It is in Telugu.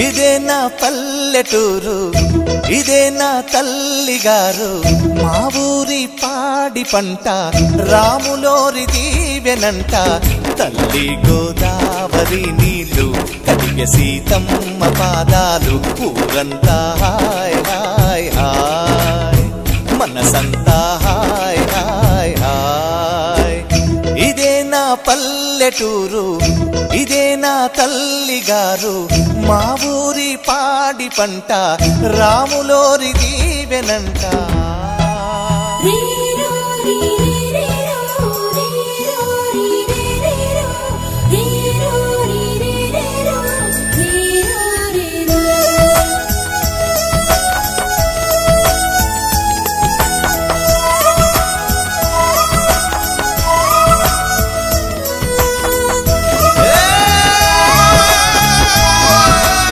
ఇదే నా పల్లెటూరు, ఇదే నా తల్లిగారు, మా ఊరి పాడి పంట రాములోరి దీవెనంట. తల్లి గోదావరి నీళ్ళు కడిగే సీతమ్మ పాదాలు, ఊరంతా హాయ్ హాయ్ హాయ్, మనసంతా హాయ్ హాయ్ హాయ్. ఇదే నా పల్లెటూరు, ఇదే నా తల్లిగారు, మా ఊరి పాడి పంట రాములోరి దీవెనంట.